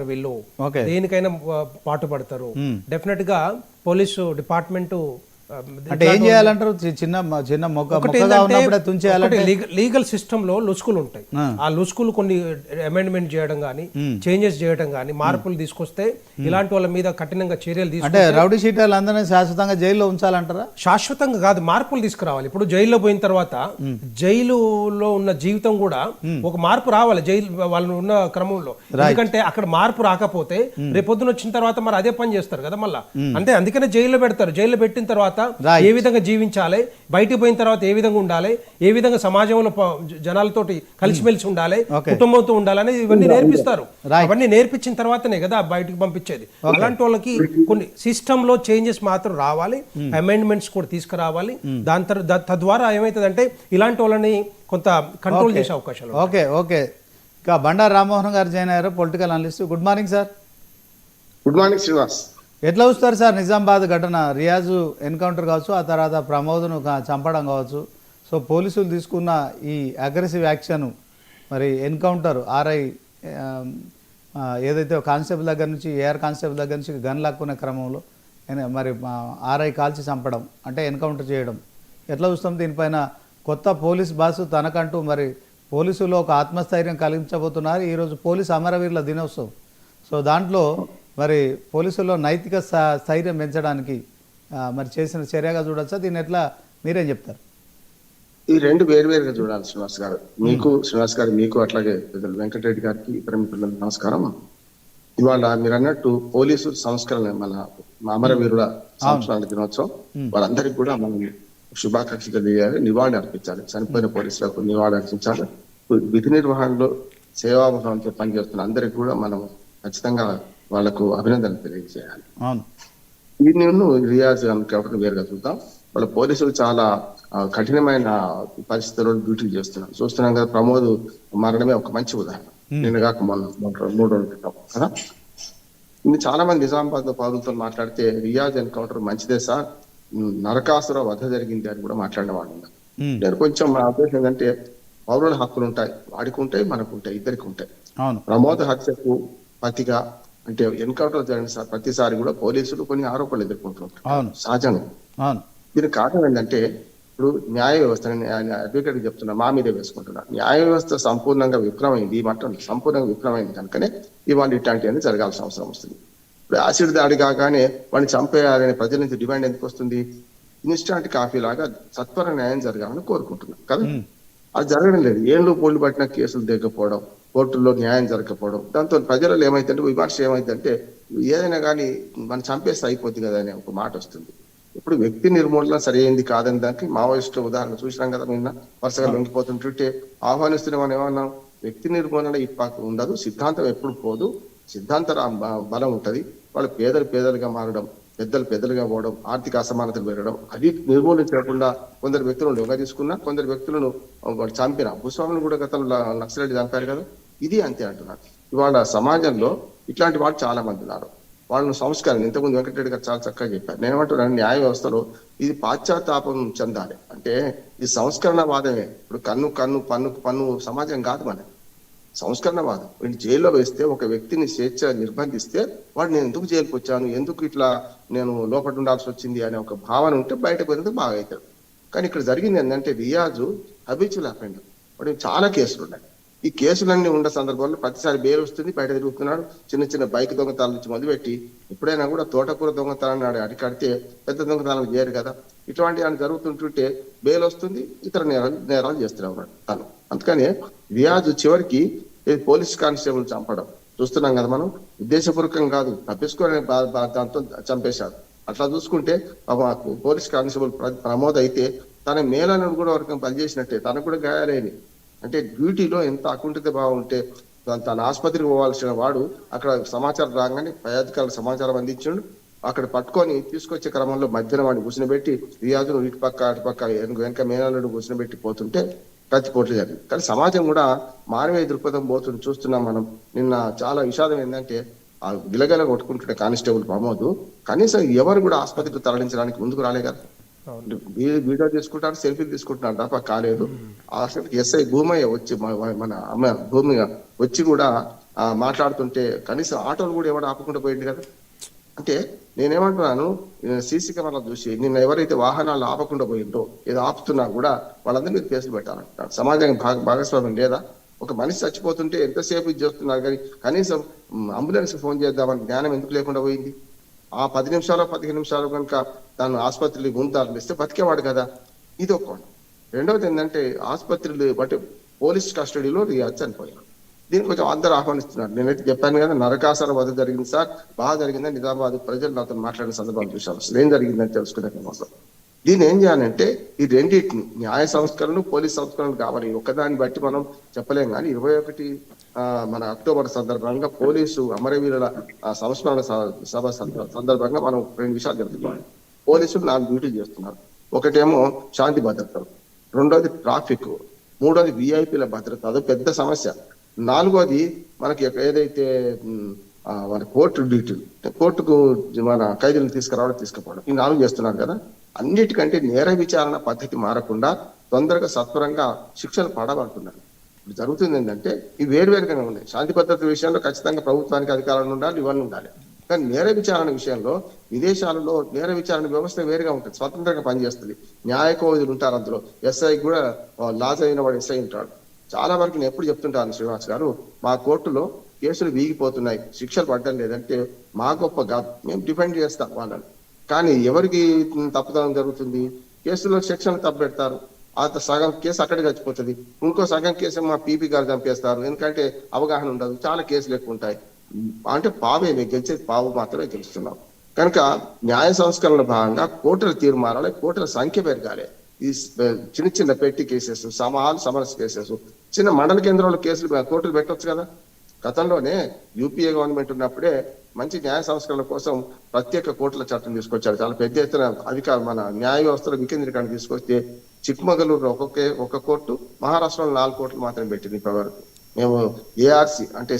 వీళ్ళు ఓకే దేనికైనా పాటుపడతారు. డెఫినెట్ గా పోలీసు డిపార్ట్మెంట్ అంటే ఏం చేయాలంటారు? చిన్న చిన్న మొక్కగా ఉన్నప్పుడే తుంచేయాలంటే లీగల్ సిస్టమ్ లో లొసుకులు ఉంటాయి. ఆ లొసుకులు కొన్ని అమెండ్మెంట్ చేయడం గానీ, చేంజెస్ చేయడం గానీ, మార్పులు తీసుకొస్తే ఇలాంటి వాళ్ళ మీద కఠినంగా చర్యలు అంటే రౌడీ షీటర్లు అందరినీ శాశ్వతంగా జైల్లో ఉంచాలంటారా? శాశ్వతంగా కాదు, మార్పులు తీసుకురావాలి. ఇప్పుడు జైల్లో పోయిన తర్వాత జైలులో ఉన్న జీవితం కూడా ఒక మార్పు రావాలి జైలు వాళ్ళు ఉన్న క్రమంలో. ఎందుకంటే అక్కడ మార్పు రాకపోతే రేపొద్దున వచ్చిన తర్వాత మరి అదే పని చేస్తారు కదా మళ్ళా. అంటే అందుకనే జైల్లో పెడతారు. జైల్లో పెట్టిన తర్వాత ఏ విధంగా జీవించాలి, బయటికి పోయిన తర్వాత ఏ విధంగా ఉండాలి, ఏ విధంగా సమాజంలో జనాలతోటి కలిసిమెలిసి ఉండాలి, కుటుంబంతో ఉండాలని ఇవన్నీ నేర్పిస్తారు. అవన్నీ నేర్పించిన తర్వాతనే కదా బయటికి పంపించేది. అలాంటి వాళ్ళకి కొన్ని సిస్టమ్ లో చేంజెస్ మాత్రం రావాలి, అమెండ్మెంట్స్ కూడా తీసుకురావాలి. దాని తర్వాత తద్వారా ఏమవుతుందంటే ఇలాంటి వాళ్ళని కొంత కంట్రోల్ చేసే అవకాశాలు. ఓకే ఓకే ఇంకా బండారు రామ్మోహన్ గారు జాయిన్ అయ్యారు, political analyst. Good morning sir. Good morning Srinivas. ఎట్లా చూస్తారు సార్ నిజామాబాద్ ఘటన? రియాజు ఎన్కౌంటర్ కావచ్చు, ఆ తర్వాత ప్రమోద్ను చంపడం కావచ్చు. సో పోలీసులు తీసుకున్న ఈ అగ్రెసివ్ యాక్షన్, మరి ఎన్కౌంటర్ ఆర్ఐ ఏదైతే కానిస్టేబుల్ దగ్గర నుంచి, ఏఆర్ కానిస్టేబుల్ దగ్గర నుంచి గన్ లాక్కునే క్రమంలో మరి ఆర్ఐ కాల్చి చంపడం అంటే ఎన్కౌంటర్ చేయడం, ఎట్లా చూస్తాం? దీనిపైన కొత్త పోలీస్ బాసు తనకంటూ మరి పోలీసులో ఒక ఆత్మస్థైర్యం కలిగించబోతున్నారు. ఈరోజు పోలీసు అమరవీరుల దినోత్సవం. సో దాంట్లో మరి పోలీసుల్లో నైతిక స్థైర్యం పెంచడానికి మరి చేసిన చర్యగా చూడొచ్చా? దీన్ని ఎట్లా మీరేం చెప్తారు? ఈ రెండు వేరువేరుగా చూడాలి శ్రీనివాస్ గారు. మీకు శ్రీనివాస్ గారు, మీకు అట్లాగే వెంకటరెడ్డి గారికి, ఇతర మిత్రులకు నమస్కారం. ఇవాళ మీరు అన్నట్టు పోలీసు సంస్కరణ, మన అమరవీరుల సంస్కరణ దినోత్సవం, వాళ్ళందరికీ కూడా మనం శుభాకాంక్షలు తెలియాలి, నివాళి అర్పించాలి. చనిపోయిన పోలీసులకు నివాళి అర్పించాలి. విధి నిర్వహణలో సేవాభావంతో పనిచేస్తున్న అందరికి కూడా మనం ఖచ్చితంగా వాళ్లకు అభినందనలు తెలియజేయాలి. ఈ నేను రియాజ్ కాబట్టి వేరుగా చూద్దాం. వాళ్ళ పోలీసులు చాలా కఠినమైన పరిస్థితుల్లో డ్యూటీలు చేస్తున్నారు. చూస్తున్నాం కదా, ప్రమోద్ మరణమే ఒక మంచి ఉదాహరణ. నిన్న కాక మొన్న 3 రోజుల క్రితం కదా. ఇది చాలా మంది నిజామాబాద్ పౌరులతో మాట్లాడితే రియాజ్ ఎన్కౌంటర్ మంచిదే సార్, నరకాసుర వధ జరిగింది అని కూడా మాట్లాడిన వాళ్ళు ఉన్నారు. నేను కొంచెం నా ఉద్దేశం ఏంటంటే, పౌరుల హక్కులు ఉంటాయి, వాడికి ఉంటాయి, మనకు ఉంటాయి, ఇద్దరికి ఉంటాయి. ప్రమోద్ హత్యకు పతిగా అంటే ఎన్కౌంటర్ జరిగిన ప్రతిసారి కూడా పోలీసులు కొన్ని ఆరోపణలు ఎదుర్కొంటుంటారు, సహజంగా. దీనికి కారణం ఏంటంటే, ఇప్పుడు న్యాయ వ్యవస్థ, అడ్వకేట్ చెప్తున్నా, మా మీదే వేసుకుంటున్నారు. న్యాయ వ్యవస్థ సంపూర్ణంగా విఫలమైంది, ఈ మట్టం సంపూర్ణంగా విఫలమైంది కనుకనే ఇవాళ ఇట్లాంటివన్నీ జరగాల్సిన అవసరం వస్తుంది. ఇప్పుడు యాసిడ్ దాడి కాగానే వాడిని చంపేయాలనే ప్రజల నుంచి డిమాండ్ ఎందుకు వస్తుంది? ఇన్స్టాంట్ కాఫీ లాగా సత్వర న్యాయం జరగాలని కోరుకుంటున్నాం కదా. అది జరగడం లేదు. ఏళ్ళు పోళ్ళు పట్టిన కేసులు దిగకపోవడం, కోర్టుల్లో న్యాయం జరగకపోవడం, దాంతో ప్రజలలో ఏమైందంటే, విమర్శ ఏమైందంటే, ఏదైనా కానీ మనం చంపేస్తే అయిపోద్ది కదా అనే ఒక మాట వస్తుంది. ఇప్పుడు వ్యక్తి నిర్మూలన సరైంది కాదని దానికి మావోయిస్టు ఉదాహరణ చూసినాం కదా. నిన్న వరుసగా లొంగిపోతుంటుంటే ఆహ్వానిస్తున్న మనం ఏమన్నాం? వ్యక్తి నిర్మూలన ఇప్పటికి ఉండదు, సిద్ధాంతం ఎప్పుడు పోదు, సిద్ధాంత బలం ఉంటది. వాళ్ళు పేదలుగా మారడం, పెద్దలుగా పోవడం, ఆర్థిక అసమానతలు పెరగడం, అది నిర్మూలించకుండా కొందరు వ్యక్తులను లొంగ తీసుకున్నా, కొందరు వ్యక్తులను వాళ్ళు చంపిన. భూస్వాములను కూడా గతంలో నక్సలైట్లు చంపారు కదా. ఇది అంతే అంటున్నారు. ఇవాళ సమాజంలో ఇట్లాంటి వాళ్ళు చాలా మంది ఉన్నారు. వాళ్ళను సంస్కరణ, ఇంతకుముందు వెంకటరెడ్డి గారు చాలా చక్కగా చెప్పారు. నేనేమంటున్నాను, న్యాయ వ్యవస్థలో ఇది పాశ్చాత్తాపం చెందాలి. అంటే ఇది సంస్కరణవాదమే. ఇప్పుడు పన్ను సమాజం కాదు మన సంస్కరణవాదం. వీడిని జైల్లో వేస్తే, ఒక వ్యక్తిని స్వేచ్ఛ నిర్బంధిస్తే, వాడు నేను ఎందుకు జైలుకి వచ్చాను, ఎందుకు ఇట్లా నేను లోపల ఉండాల్సి వచ్చింది అనే ఒక భావన ఉంటే బయటకు పోయినందుకు బాగా అవుతాడు. కానీ ఇక్కడ జరిగింది ఏంటంటే, రియాజు హబిచువల్ అఫెండర్. వాడికి చాలా కేసులు ఉన్నాయి. ఈ కేసులన్నీ ఉన్న సందర్భంలో ప్రతిసారి బెయిల్ వస్తుంది, బయట తిరుగుతున్నాడు. చిన్న బైక్ దొంగతనాల నుంచి మొదలుపెట్టి ఎప్పుడైనా కూడా తోటకూర దొంగతనాన్ని అడికడితే పెద్ద దొంగతనాలు చేయరు కదా. ఇటువంటి అని జరుగుతుంటుంటే బెయిల్ వస్తుంది, ఇతర నేరాలు చేస్తున్నాడు తను. అందుకని రియాజు చివరికి పోలీస్ కానిస్టేబుల్ చంపడం చూస్తున్నాం కదా మనం. ఉద్దేశపూర్వకం కాదు, తప్పించుకొని దాంతో చంపేశాడు. అట్లా చూసుకుంటే పోలీస్ కానిస్టేబుల్ ప్రమోద్ అయితే తన మేళను కూడా వరకు పనిచేసినట్టే, తనకు కూడా గాయాలేని. అంటే డ్యూటీలో ఎంత అకుంఠిత భావం ఉంటే, తన ఆసుపత్రికి పోవాల్సిన వాడు అక్కడ సమాచారం రాగానే పై అధికారులకు సమాచారం అందించాడు. అక్కడ పట్టుకొని తీసుకొచ్చే క్రమంలో మధ్యన వాడిని కూర్చునిపెట్టి, రియాజును ఇటు పక్క అటు పక్క వెనక మేళను కూర్చునిపెట్టి పోతుంటే కత్తిపోట్లు జరిగింది. కానీ సమాజం కూడా మానవీయ దృక్పథం పోతుంది చూస్తున్నాం మనం. నిన్న చాలా విషాదం ఏంటంటే, ఆ గిలగల కొట్టుకుంటుంటే కానిస్టేబుల్ ప్రమోద్ కనీసం ఎవరు కూడా ఆసుపత్రికి తరలించడానికి ముందుకు రాలే కదా. వీడియో తీసుకుంటారు, సెల్ఫీలు తీసుకుంటున్నారు తప్ప కాలేదు. అసలు ఎస్ఐ భూమయ్య వచ్చి, మన అమ్మ భూమి వచ్చి కూడా మాట్లాడుతుంటే కనీసం ఆటోలు కూడా ఎవరు ఆపకుండా పోయింది కదా. అంటే నేనేమంటున్నాను, సీసీ కెమెరాలు చూసి నిన్న ఎవరైతే వాహనాలు ఆపకుండా పోయిందో ఏదో ఆపుతున్నా కూడా వాళ్ళందరి మీద కేసులు పెట్టాలంటున్నారు. సమాజానికి భాగస్వామ్యం లేదా? ఒక మనిషి చచ్చిపోతుంటే ఎంతసేపు ఇది చేస్తున్నారు కానీ కనీసం అంబులెన్స్ ఫోన్ చేద్దామని జ్ఞానం ఎందుకు లేకుండా పోయింది? ఆ 10 నిమిషాలు 15 నిమిషాలు కనుక తాను ఆసుపత్రిలో గుంతాలు ఇస్తే బతికేవాడు కదా. ఇది ఒక కోణం. రెండవది ఏంటంటే ఆసుపత్రులు బట్టి పోలీస్ కస్టడీలో రియాజ్ చనిపోయారు. దీనికి కొంచెం అందరూ ఆహ్వానిస్తున్నారు. నేనైతే చెప్పాను కదా, నరకాసుర వధ జరిగింది సార్, బాగా జరిగిందని నిజామాబాద్ ప్రజలు నాతో మాట్లాడిన సందర్భాలు చూశాను. అసలు ఏం జరిగిందని తెలుసుకునే కోసం దీన్ని ఏం చేయాలంటే ఈ రెండింటిని న్యాయ సంస్కరణలు పోలీస్ సంస్కరణలు కావాలి. ఒకదాన్ని బట్టి మనం చెప్పలేం కానీ 21 మన అక్టోబర్ సందర్భంగా పోలీసు అమరవీరుల సంస్మరణ సభ సందర్భంగా మనం 2 విషయాలు జరుగుతున్నాయి. పోలీసులు 4 డ్యూటీలు చేస్తున్నారు. ఒకటేమో శాంతి భద్రతలు, రెండోది ట్రాఫిక్, మూడోది విఐపీల భద్రత, అదో పెద్ద సమస్య. 4వది మనకి ఏదైతే మన కోర్టు డ్యూటీలు, కోర్టుకు మన ఖైదీలను తీసుకురావడం తీసుకుపోవడం, ఈ 4 చేస్తున్నారు కదా. అన్నిటికంటే నేర విచారణ పద్ధతి మారకుండా తొందరగా సత్వరంగా శిక్షలు పడబడుతున్నారు. ఇప్పుడు జరుగుతుంది ఏంటంటే ఇవి వేరువేరుగానే ఉన్నాయి. శాంతి భద్రత విషయంలో ఖచ్చితంగా ప్రభుత్వానికి అధికారాలు ఉండాలి, ఇవన్నీ ఉండాలి. కానీ నేర విచారణ విషయంలో విదేశాలలో నేర విచారణ వ్యవస్థ వేరుగా ఉంటుంది, స్వతంత్రంగా పనిచేస్తుంది. న్యాయ కోవిదులు ఉంటారు అందులో. ఎస్ఐ కూడా లాజ్ అయిన వాడు ఎస్ఐ ఉంటాడు. చాలా వరకు నేను ఎప్పుడు చెప్తుంటాను శ్రీనివాస్ గారు, మా కోర్టులో కేసులు వీగిపోతున్నాయి, శిక్షలు పడడం లేదంటే మా గొప్ప కాదు, మేము డిఫెండ్ చేస్తాం వాళ్ళని. కానీ ఎవరికి తప్పుదనం జరుగుతుంది? కేసులో సెక్షన్లు తప్పు పెడతారు, ఆ సగం కేసు అక్కడే చచ్చిపోతుంది. ఇంకో సగం కేసు మా పీపీ గారు చంపేస్తారు, ఎందుకంటే అవగాహన ఉండదు, చాలా కేసులు ఎక్కువ ఉంటాయి. అంటే పావే గెలిచేది, పావు మాత్రమే గెలుస్తున్నాం. కనుక న్యాయ సంస్కరణల భాగంగా కోర్టుల తీరు మారాలి, కోర్టుల సంఖ్య పెరగాలి. ఈ చిన్న చిన్న పెట్టి కేసెస్, సమరస్ కేసెస్, చిన్న మండల కేంద్రంలో కేసులు కోర్టులు పెట్టవచ్చు కదా. గతంలోనే యూపీఏ గవర్నమెంట్ ఉన్నప్పుడే మంచి న్యాయ సంస్కరణల కోసం ప్రత్యేక కోర్టుల చట్టం తీసుకొచ్చారు. చాలా పెద్ద ఎత్తున మన న్యాయ వ్యవస్థలో వికేంద్రీకరణ తీసుకొస్తే చిక్మగళూరులో ఒక కోర్టు, మహారాష్ట్రలో 4 కోర్టులు మాత్రమే పెట్టింది ఇప్పటివరకు. మేము ఏఆర్సి అంటే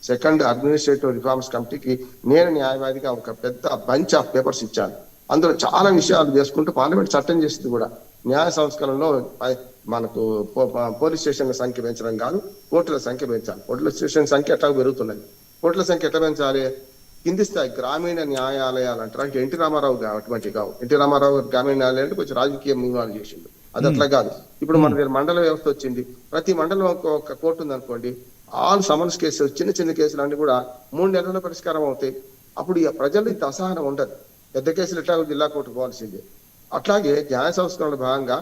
సెకండ్ అడ్మినిస్ట్రేటివ్ రిఫార్మ్స్ కమిటీకి నేను న్యాయవాదిగా ఒక పెద్ద బంచ్ ఆఫ్ పేపర్స్ ఇచ్చాను. అందులో చాలా విషయాలు చేసుకుంటూ పార్లమెంట్ చట్టం చేసింది కూడా. న్యాయ సంస్కరణలో మనకు పోలీస్ స్టేషన్ల సంఖ్య పెంచడం కాదు, కోర్టుల సంఖ్య పెంచాలి. కోర్టుల స్టేషన్ సంఖ్య ఎట్లా పెరుగుతున్నది, కోర్టుల సంఖ్య ఎట్లా పెంచాలి? కింది స్థాయి గ్రామీణ న్యాయాలయాలు అంటారు. అంటే ఎన్టీ రామారావు అటువంటి కావు. ఎన్టీ రామారావు గ్రామీణ న్యాయాలయాలు కొంచెం రాజకీయం ఇన్వాల్వ్ చేసిండు, అది అట్లా కాదు. ఇప్పుడు మన దగ్గర మండల వ్యవస్థ వచ్చింది, ప్రతి మండలం ఒక కోర్టు ఉంది అనుకోండి, ఆల్ సమన్స్ కేసులు, చిన్న చిన్న కేసులు అన్ని కూడా 3 నెలల్లో పరిష్కారం అవుతాయి. అప్పుడు ప్రజలు ఇంత అసహనం ఉండదు. పెద్ద కేసులు ఎట్లా జిల్లా కోర్టు పోవాల్సిందే. అట్లాగే న్యాయ సంస్కరణల భాగంగా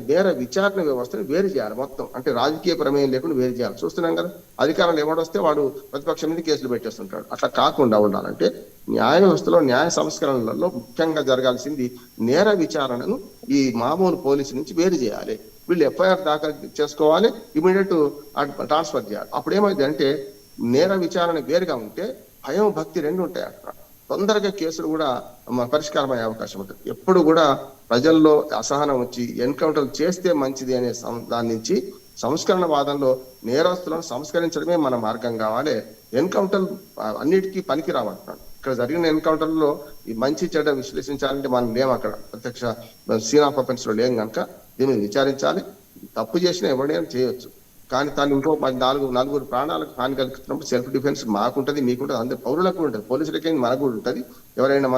నేర విచారణ వ్యవస్థను వేరు చేయాలి మొత్తం. అంటే రాజకీయ ప్రమేయం లేకుండా వేరు చేయాలి. చూస్తున్నాం కదా, అధికారంలో ఎవడొస్తే వాడు ప్రతిపక్షం మీద కేసులు పెట్టేస్తుంటాడు. అట్లా కాకుండా ఉండాలంటే న్యాయ వ్యవస్థలో న్యాయ సంస్కరణలలో ముఖ్యంగా జరగాల్సింది నేర విచారణను ఈ మామూలు పోలీసు నుంచి వేరు చేయాలి. వీళ్ళు ఎఫ్ఐఆర్ దాఖలు చేసుకోవాలి, ఇమీడియట్ ట్రాన్స్ఫర్ చేయాలి. అప్పుడు ఏమైంది అంటే నేర విచారణ వేరుగా ఉంటే భయం భక్తి 2 ఉంటాయి. అక్కడ తొందరగా కేసులు కూడా పరిష్కారం అయ్యే అవకాశం ఉంటుంది. ఎప్పుడు కూడా ప్రజల్లో అసహనం వచ్చి ఎన్కౌంటర్ చేస్తే మంచిది అనే దాని నుంచి సంస్కరణ వాదంలో నేరస్తులను సంస్కరించడమే మన మార్గం కావాలి. ఎన్కౌంటర్ అన్నిటికీ పనికి రావంటున్నాడు. ఇక్కడ జరిగిన ఎన్కౌంటర్లో ఈ మంచి చెడ్డ విశ్లేషించాలంటే మనం లేము, అక్కడ ప్రత్యక్ష సీన్ ఆఫ్ అఫెన్స్ లో లేం కనుక దీన్ని విచారించాలి. తప్పు చేసినా ఎవరైనా చేయొచ్చు, కానీ తాను ఇంకో 4 ప్రాణాలకు హాని కలుగుతున్నప్పుడు సెల్ఫ్ డిఫెన్స్ మాకుంటది, మీకుంటది, అందరు పౌరులకు ఉంటుంది, పోలీసులకి మనకు కూడా ఉంటుంది. ఎవరైనా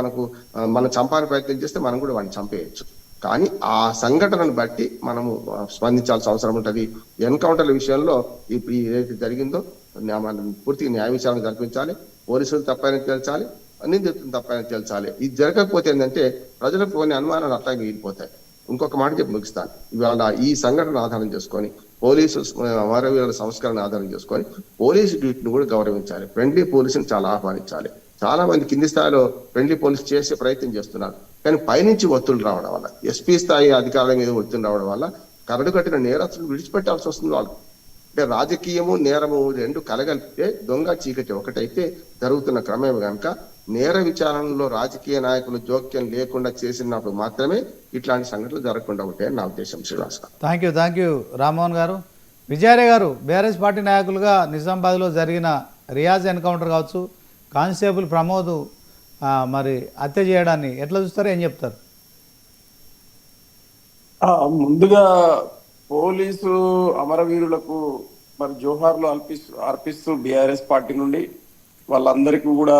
మనం చంపాలని ప్రయత్నం చేస్తే మనం కూడా వాడిని చంపేయచ్చు. కానీ ఆ సంఘటనను బట్టి మనము స్పందించాల్సిన అవసరం ఉంటుంది. ఎన్కౌంటర్ల విషయంలో ఏదైతే జరిగిందో మనం పూర్తిగా న్యాయ విచారణ జరిపించాలి. పోలీసులు తప్పని తేల్చాలి, నిందితులు తప్పని తేల్చాలి. ఇది జరగకపోతే ఏంటంటే ప్రజలకు కొన్ని అనుమానాలు అట్లాగే మిగిలిపోతాయి. ఇంకొక మాట చెప్పి ముగిస్తాను. ఇవాళ ఈ సంఘటన ఆధారం చేసుకొని పోలీసు అమరవీరుల సంస్కరణ ఆధారం చేసుకొని పోలీసు డ్యూటీని కూడా గౌరవించాలి. ఫ్రెండ్లీ పోలీసుని చాలా ఆహ్వానించాలి. చాలా మంది కింది స్థాయిలో ఫ్రెండ్లీ పోలీస్ చేసే ప్రయత్నం చేస్తున్నారు, కానీ పైనుంచి ఒత్తిడి రావడం వల్ల, ఎస్పీ స్థాయి అధికారుల మీద ఒత్తిడి రావడం వల్ల కరడు కట్టిన నేరస్తులు విడిచిపెట్టాల్సి వస్తుంది వాళ్ళు. అంటే రాజకీయము నేరము 2 కలగలిపితే దొంగ చీకటి ఒకటైతే జరుగుతున్న క్రమమే కనుక నేర విచారణలో రాజకీయ నాయకులు జోక్యం లేకుండా చేసినప్పుడు మాత్రమే ఇట్లాంటి సంఘటనలు జరగకుండా ఉంటాయని నా ఉద్దేశం. శ్రీనివాస్ గారు, థ్యాంక్ యూ రామ్మోహన్ గారు. విజయారే గారు, బీఆర్ఎస్ పార్టీ నాయకులుగా నిజామాబాద్లో జరిగిన రియాజ్ ఎన్కౌంటర్ కావచ్చు, కానిస్టేబుల్ ప్రమోద్ మరి హత్య చేయడాన్ని ఎట్లా చూస్తారో ఏం చెప్తారు? ముందుగా పోలీసు అమరవీరులకు మరి జోహార్లు అర్పిస్తూ బీఆర్ఎస్ పార్టీ నుండి వాళ్ళందరికీ కూడా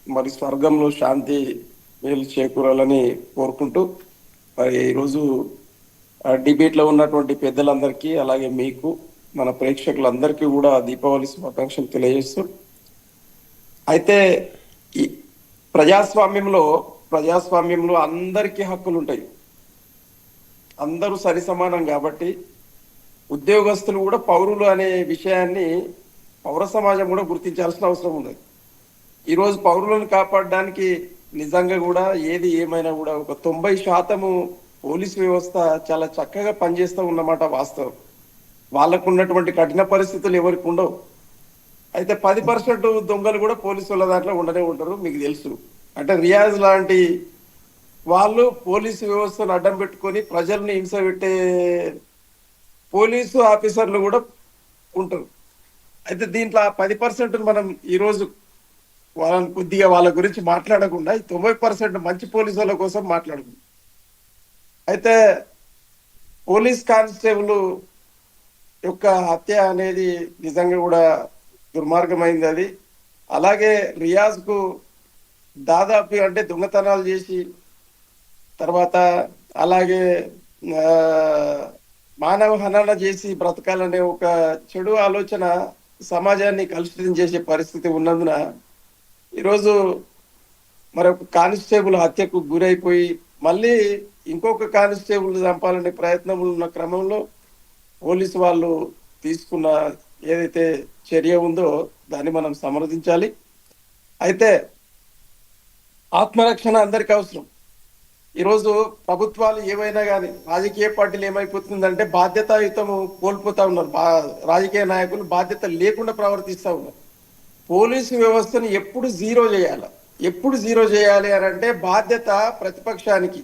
మరి స్వర్గంలో శాంతి మేలు చేకూరాలని కోరుకుంటూ మరి ఈరోజు డిబేట్లో ఉన్నటువంటి పెద్దలందరికీ అలాగే మీకు మన ప్రేక్షకులందరికీ కూడా దీపావళి శుభాకాంక్షలు తెలియజేస్తూ, అయితే ఈ ప్రజాస్వామ్యంలో అందరికీ హక్కులు ఉంటాయి, అందరూ సరి సమానం. కాబట్టి ఉద్యోగస్తులు కూడా పౌరులు అనే విషయాన్ని పౌర సమాజం కూడా గుర్తించాల్సిన అవసరం ఉంది. ఈరోజు పౌరులను కాపాడడానికి నిజంగా కూడా ఏది ఏమైనా కూడా ఒక 90% పోలీసు వ్యవస్థ చాలా చక్కగా పనిచేస్తూ ఉన్నమాట వాస్తవం. వాళ్ళకు ఉన్నటువంటి కఠిన పరిస్థితులు ఎవరికి ఉండవు. అయితే 10% దొంగలు కూడా పోలీసు వాళ్ళ దాంట్లో ఉండనే ఉంటారు, మీకు తెలుసు. అంటే రియాజ్ లాంటి వాళ్ళు పోలీసు వ్యవస్థను అడ్డం పెట్టుకొని ప్రజల్ని హింస పెట్టే పోలీసు ఆఫీసర్లు కూడా ఉంటారు. అయితే దీంట్లో 10% మనం ఈరోజు వాళ్ళని కొద్దిగా వాళ్ళ గురించి మాట్లాడకుండా 90% మంచి పోలీసు వాళ్ళ కోసం మాట్లాడుకుందాం. అయితే పోలీస్ కానిస్టేబుల్ యొక్క హత్య అనేది నిజంగా కూడా దుర్మార్గమైంది. అది అలాగే రియాజ్కు దాదాపు అంటే దొంగతనాలు చేసి తర్వాత అలాగే మానవ హనన చేసి బ్రతకాలనే ఒక చెడు ఆలోచన సమాజాన్ని కలుషితం చేసే పరిస్థితి ఉన్నందున ఈరోజు మరొక కానిస్టేబుల్ హత్యకు గురైపోయి మళ్ళీ ఇంకొక కానిస్టేబుల్ చంపాలనే ప్రయత్నం ఉన్న క్రమంలో పోలీసు వాళ్ళు తీసుకున్న ఏదైతే చర్య ఉందో దాన్ని మనం సమర్థించాలి. అయితే ఆత్మరక్షణ అందరికీ అవసరం. ఈరోజు ప్రభుత్వాలు ఏవైనా కానీ రాజకీయ పార్టీలు ఏమైపోతుందంటే బాధ్యతాయుతము కోల్పోతా ఉన్నారు. రాజకీయ నాయకులు బాధ్యత లేకుండా ప్రవర్తిస్తూ ఉన్నారు. పోలీసు వ్యవస్థను ఎప్పుడు జీరో చేయాలి అని అంటే బాధ్యత ప్రతిపక్షానికి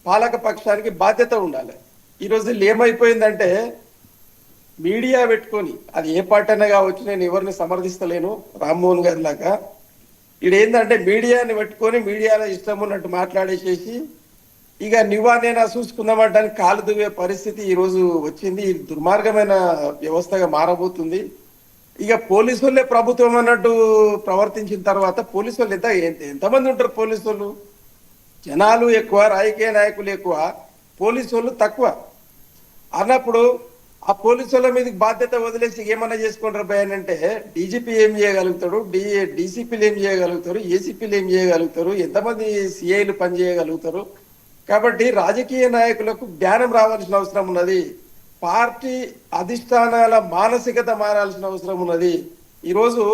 పాలక పక్షానికి బాధ్యత ఉండాలి. ఈరోజు ఏమైపోయిందంటే మీడియా పెట్టుకొని, అది ఏ పార్టీ అయినా కావచ్చు, నేను ఎవరిని సమర్థిస్తలేను రామ్మోహన్ గారి లాగా, ఏంటంటే మీడియాని పెట్టుకొని మీడియాలో ఇష్టం ఉన్నట్టు మాట్లాడేసేసి ఇక నేనా చూసుకుందామంటానికి కాలు దువ్వే పరిస్థితి ఈరోజు వచ్చింది. ఇది దుర్మార్గమైన వ్యవస్థగా మారబోతుంది. ఇక పోలీసు వాళ్ళే ప్రభుత్వం అన్నట్టు ప్రవర్తించిన తర్వాత పోలీసు వాళ్ళు ఎంతమంది ఉంటారు? పోలీసు వాళ్ళు జనాలు ఎక్కువ, రాజకీయ నాయకులు ఎక్కువ, పోలీసు వాళ్ళు తక్కువ అన్నప్పుడు ఆ పోలీసు వాళ్ళ మీదకి బాధ్యత వదిలేసి ఏమన్నా చేసుకుంటారు భయ అంటే డీజీపీ ఏం చేయగలుగుతాడు, డీసీపీలు ఏం చేయగలుగుతారు, ఏసీపీలు ఏం చేయగలుగుతారు, ఎంతమంది సిఐలు పని చేయగలుగుతారు? కాబట్టి రాజకీయ నాయకులకు జ్ఞానం రావాల్సిన అవసరం ఉన్నది. పార్టీ అధిష్టానాల మానసికత మారాల్సిన అవసరం ఉన్నది. ఈరోజు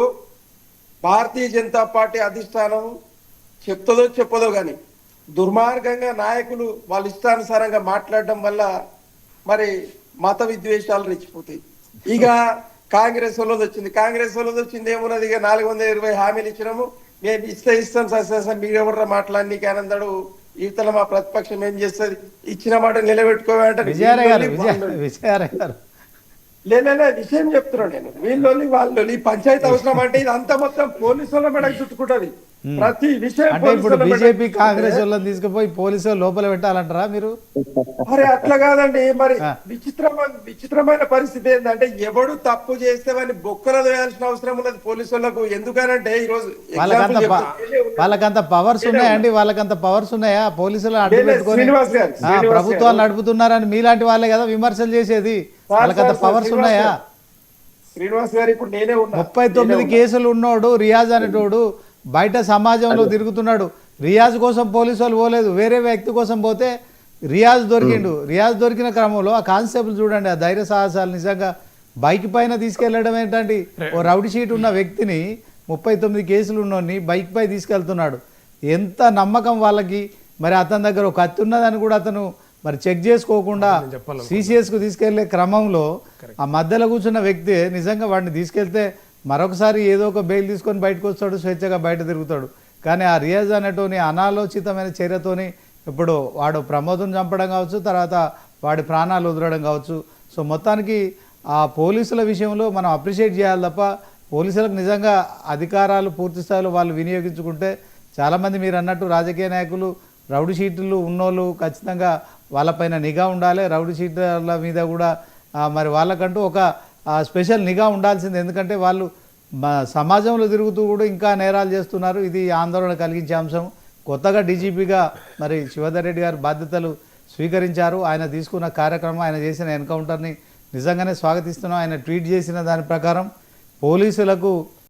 భారతీయ జనతా పార్టీ అధిష్టానం చెప్తుందో చెప్పదో కానీ దుర్మార్గంగా నాయకులు వాళ్ళ ఇష్టానుసారంగా మాట్లాడడం వల్ల మరి మత విద్వేషాలు రెచ్చిపోతాయి. ఇక కాంగ్రెస్ వాళ్ళది వచ్చింది ఏమున్నది, ఇక 420 హామీలు ఇచ్చినాము, మేము ఇస్తాం సస్యాసం, మీరు ఎవరు మాట్లాడి ఆనందాడు ఈతల మా ప్రతిపక్షం ఏం చేస్తుంది, ఇచ్చిన మాట నిలబెట్టుకోవాలంటే విషయం చెప్తున్నాను నేను. వీళ్ళు వాళ్ళు ఈ పంచాయతీ అవసరం అంటే ఇది అంతా మొత్తం పోలీసు వాళ్ళ మెడకు చుట్టుకుంటది ప్రతి విషయం. అంటే ఇప్పుడు బీజేపీ కాంగ్రెస్ వాళ్ళని తీసుకుపోయి పోలీసు లోపల పెట్టాలంటారా మీరు? మరి అట్లా కాదండి. మరి విచిత్రమైన పరిస్థితి ఏంటంటే ఎవడు తప్పు చేస్తే వాడిని బొక్కలు వేయాల్సిన అవసరం ఉన్నది పోలీసు వాళ్ళకు. ఎందుకనంటే ఈరోజు వాళ్ళకంత పవర్స్ ఉన్నాయండి, వాళ్ళకంత పవర్స్ ఉన్నాయా? పోలీసులు అడ్డు పెట్టుకొని ప్రభుత్వాలు నడుపుతున్నారని మీలాంటి వాళ్ళే కదా విమర్శలు చేసేది. వాళ్ళకంత పవర్స్ ఉన్నాయా? శ్రీనివాస్ గారు, ఇప్పుడు నేనే 39 కేసులు ఉన్నోడు రియాజ్ అనేటోడు బయట సమాజంలో తిరుగుతున్నాడు. రియాజ్ కోసం పోలీసు వాళ్ళు పోలేదు, వేరే వ్యక్తి కోసం పోతే రియాజ్ దొరికిండు. రియాజ్ దొరికిన క్రమంలో ఆ కానిస్టేబుల్ చూడండి, ఆ ధైర్య సాహసాలు నిజంగా బైక్ పైన తీసుకెళ్లడం ఏంటండి. ఓ రౌడీ షీట్ ఉన్న వ్యక్తిని 39 కేసులు ఉన్నోని బైక్ పై తీసుకెళ్తున్నాడు. ఎంత నమ్మకం వాళ్ళకి. మరి అతని దగ్గర ఒక కత్తి ఉన్నదని కూడా అతను మరి చెక్ చేసుకోకుండా సిసిఎస్కు తీసుకెళ్లే క్రమంలో ఆ మధ్యలో కూర్చున్న వ్యక్తి నిజంగా వాడిని తీసుకెళ్తే మరొకసారి ఏదో ఒక బెయిల్ తీసుకొని బయటకు వస్తాడు, స్వేచ్ఛగా బయట తిరుగుతాడు. కానీ ఆ రియాజ్ అనేటోని అనాలోచితమైన చర్యతోని ఇప్పుడు వాడు ప్రమోదం చంపడం కావచ్చు, తర్వాత వాడి ప్రాణాలు వదలడం కావచ్చు. సో మొత్తానికి ఆ పోలీసుల విషయంలో మనం అప్రిషియేట్ చేయాలి తప్ప పోలీసులకు నిజంగా అధికారాలు పూర్తి స్థాయిలో వాళ్ళు వినియోగించుకుంటే చాలామంది మీరు అన్నట్టు రాజకీయ నాయకులు రౌడీ షీట్లు ఉన్నోళ్ళు ఖచ్చితంగా వాళ్ళపైన నిఘా ఉండాలి. రౌడీ షీట్ల మీద కూడా మరి వాళ్ళకంటూ ఒక స్పెషల్ నిఘా ఉండాల్సింది. ఎందుకంటే వాళ్ళు సమాజంలో తిరుగుతూ కూడా ఇంకా నేరాలు చేస్తున్నారు. ఇది ఆందోళన కలిగించే అంశం. కొత్తగా డీజీపీగా మరి శివధర్ రెడ్డి గారు బాధ్యతలు స్వీకరించారు. ఆయన తీసుకున్న కార్యక్రమం, ఆయన చేసిన ఎన్కౌంటర్ని నిజంగానే స్వాగతిస్తున్నాం. ఆయన ట్వీట్ చేసిన దాని ప్రకారం పోలీసులకు